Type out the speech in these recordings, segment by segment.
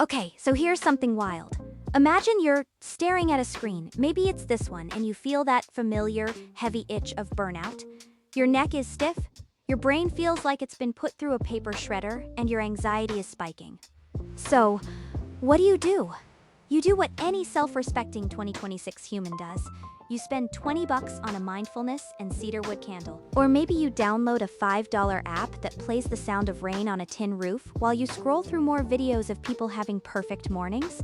Okay, so here's something wild. Imagine you're staring at a screen, maybe it's this one, and you feel that familiar, heavy itch of burnout. Your neck is stiff, your brain feels like it's been put through a paper shredder, and your anxiety is spiking. So, what do? You do what any self-respecting 2026 human does. You spend $20 on a mindfulness and cedarwood candle. Or maybe you download a $5 app that plays the sound of rain on a tin roof while you scroll through more videos of people having perfect mornings.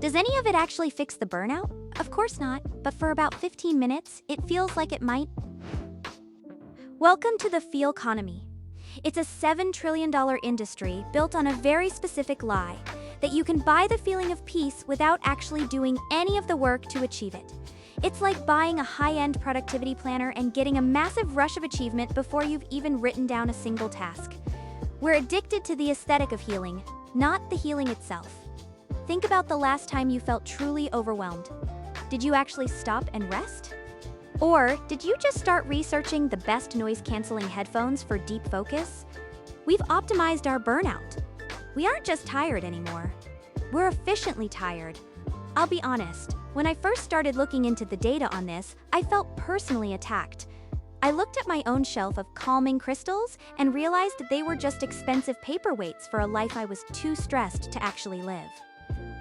Does any of it actually fix the burnout? Of course not, but for about 15 minutes, it feels like it might. Welcome to the Feelconomy. It's a $7 trillion industry built on a very specific lie, that you can buy the feeling of peace without actually doing any of the work to achieve it. It's like buying a high-end productivity planner and getting a massive rush of achievement before you've even written down a single task. We're addicted to the aesthetic of healing, not the healing itself. Think about the last time you felt truly overwhelmed. Did you actually stop and rest? Or did you just start researching the best noise-canceling headphones for deep focus? We've optimized our burnout. We aren't just tired anymore. We're efficiently tired. I'll be honest, when I first started looking into the data on this, I felt personally attacked. I looked at my own shelf of calming crystals and realized they were just expensive paperweights for a life I was too stressed to actually live.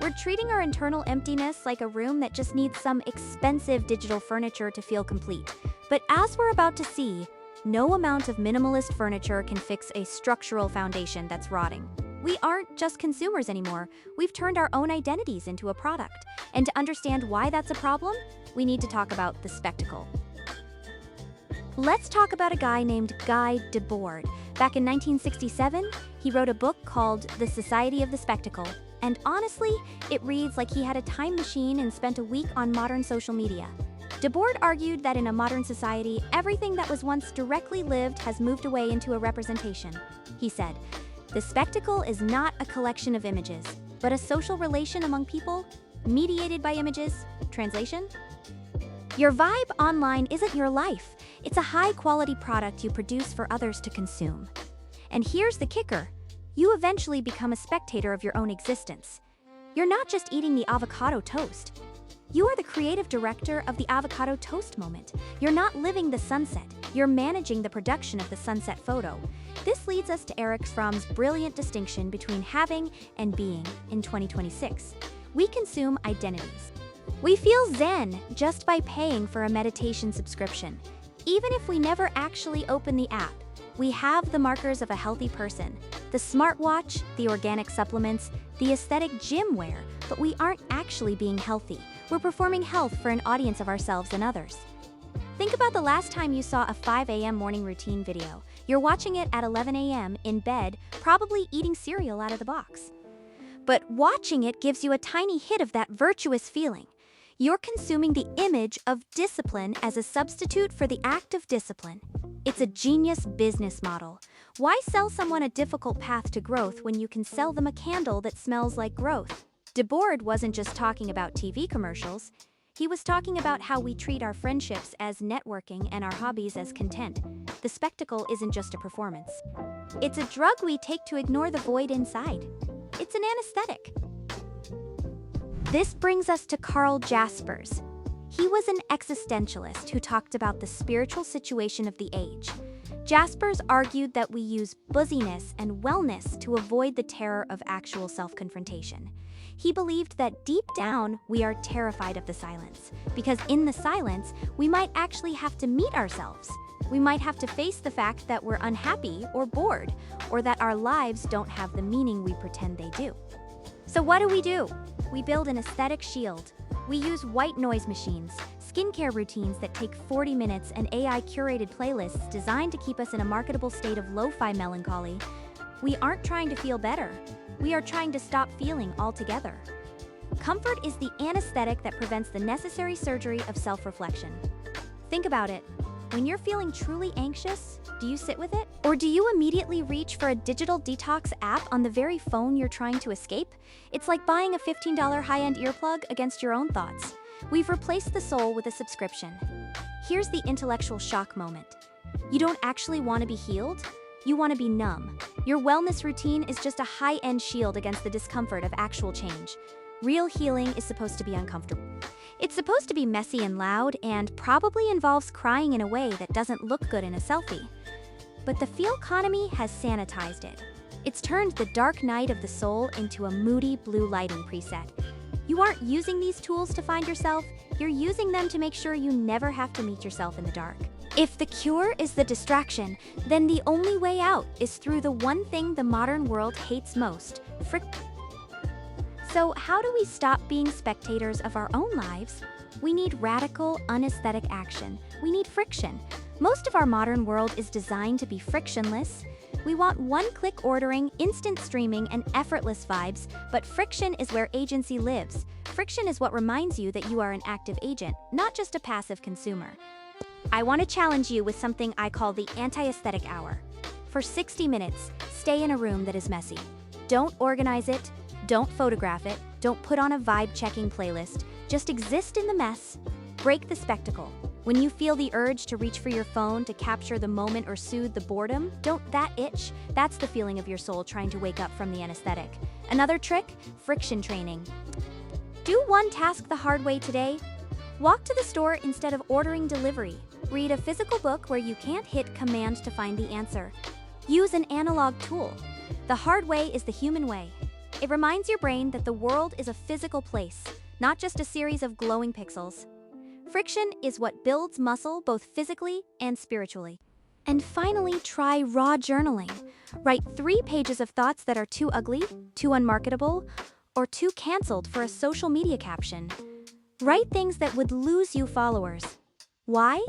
We're treating our internal emptiness like a room that just needs some expensive digital furniture to feel complete. But as we're about to see, no amount of minimalist furniture can fix a structural foundation that's rotting. We aren't just consumers anymore. We've turned our own identities into a product. And to understand why that's a problem, we need to talk about the spectacle. Let's talk about a guy named Debord. Back in 1967, he wrote a book called The Society of the Spectacle. And honestly, it reads like he had a time machine and spent a week on modern social media. Debord argued that in a modern society, everything that was once directly lived has moved away into a representation. He said, "The spectacle is not a collection of images, but a social relation among people, mediated by images." Translation? Your vibe online isn't your life. It's a high-quality product you produce for others to consume. And here's the kicker. You eventually become a spectator of your own existence. You're not just eating the avocado toast. You are the creative director of the avocado toast moment. You're not living the sunset. You're managing the production of the sunset photo. This leads us to Erich Fromm's brilliant distinction between having and being in 2026. We consume identities. We feel zen just by paying for a meditation subscription. Even if we never actually open the app, we have the markers of a healthy person, the smartwatch, the organic supplements, the aesthetic gym wear, but we aren't actually being healthy. We're performing health for an audience of ourselves and others. Think about the last time you saw a 5 a.m. morning routine video. You're watching it at 11 a.m. in bed, probably eating cereal out of the box. But watching it gives you a tiny hit of that virtuous feeling. You're consuming the image of discipline as a substitute for the act of discipline. It's a genius business model. Why sell someone a difficult path to growth when you can sell them a candle that smells like growth? Debord wasn't just talking about TV commercials. He was talking about how we treat our friendships as networking and our hobbies as content. The spectacle isn't just a performance. It's a drug we take to ignore the void inside. It's an anesthetic. This brings us to Karl Jaspers. He was an existentialist who talked about the spiritual situation of the age. Jaspers argued that we use buzziness and wellness to avoid the terror of actual self-confrontation. He believed that deep down, we are terrified of the silence, because in the silence, we might actually have to meet ourselves. We might have to face the fact that we're unhappy or bored, or that our lives don't have the meaning we pretend they do. So what do? We build an aesthetic shield. We use white noise machines, skincare routines that take 40 minutes, and AI-curated playlists designed to keep us in a marketable state of lo-fi melancholy. We aren't trying to feel better. We are trying to stop feeling altogether. Comfort is the anesthetic that prevents the necessary surgery of self-reflection. Think about it. When you're feeling truly anxious, do you sit with it? Or do you immediately reach for a digital detox app on the very phone you're trying to escape? It's like buying a $15 high-end earplug against your own thoughts. We've replaced the soul with a subscription. Here's the intellectual shock moment. You don't actually want to be healed? You want to be numb. Your wellness routine is just a high-end shield against the discomfort of actual change. Real healing is supposed to be uncomfortable. It's supposed to be messy and loud, and probably involves crying in a way that doesn't look good in a selfie. But the Feelconomy has sanitized it. It's turned the dark night of the soul into a moody blue lighting preset. You aren't using these tools to find yourself, you're using them to make sure you never have to meet yourself in the dark. If the cure is the distraction, then the only way out is through the one thing the modern world hates most, friction. So how do we stop being spectators of our own lives? We need radical, unaesthetic action. We need friction. Most of our modern world is designed to be frictionless. We want one-click ordering, instant streaming, and effortless vibes, but friction is where agency lives. Friction is what reminds you that you are an active agent, not just a passive consumer. I want to challenge you with something I call the anti-aesthetic hour. For 60 minutes, stay in a room that is messy. Don't organize it. Don't photograph it, don't put on a vibe-checking playlist, just exist in the mess. Break the spectacle. When you feel the urge to reach for your phone to capture the moment or soothe the boredom, don't that itch? That's the feeling of your soul trying to wake up from the anesthetic. Another trick? Friction training. Do one task the hard way today. Walk to the store instead of ordering delivery. Read a physical book where you can't hit command to find the answer. Use an analog tool. The hard way is the human way. It reminds your brain that the world is a physical place, not just a series of glowing pixels. Friction is what builds muscle both physically and spiritually. And finally, try raw journaling. Write 3 pages of thoughts that are too ugly, too unmarketable, or too canceled for a social media caption. Write things that would lose you followers. Why?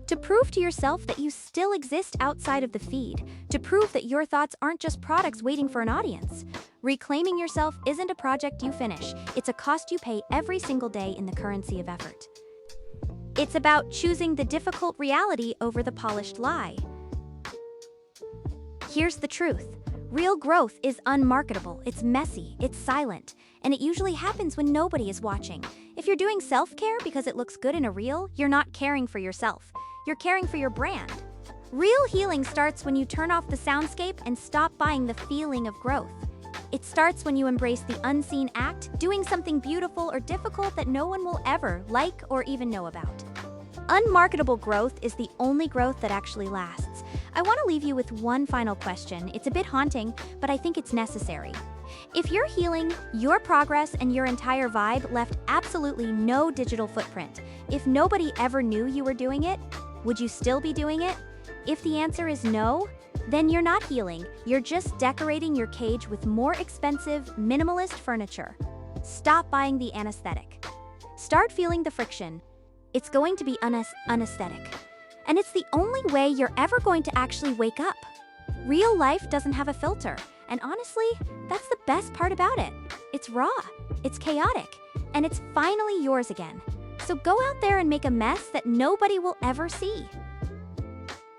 To prove to yourself that you still exist outside of the feed, to prove that your thoughts aren't just products waiting for an audience. Reclaiming yourself isn't a project you finish, it's a cost you pay every single day in the currency of effort. It's about choosing the difficult reality over the polished lie. Here's the truth. Real growth is unmarketable, it's messy, it's silent, and it usually happens when nobody is watching. If you're doing self-care because it looks good in a reel, you're not caring for yourself. You're caring for your brand. Real healing starts when you turn off the soundscape and stop buying the feeling of growth. It starts when you embrace the unseen act, doing something beautiful or difficult that no one will ever like or even know about. Unmarketable growth is the only growth that actually lasts. I want to leave you with one final question. It's a bit haunting, but I think it's necessary. If your healing, your progress, and your entire vibe left absolutely no digital footprint, if nobody ever knew you were doing it, would you still be doing it? If the answer is no, then you're not healing, you're just decorating your cage with more expensive, minimalist furniture. Stop buying the anesthetic. Start feeling the friction. It's going to be unaesthetic. And it's the only way you're ever going to actually wake up. Real life doesn't have a filter, and honestly, that's the best part about it. It's raw, it's chaotic, and it's finally yours again. So go out there and make a mess that nobody will ever see.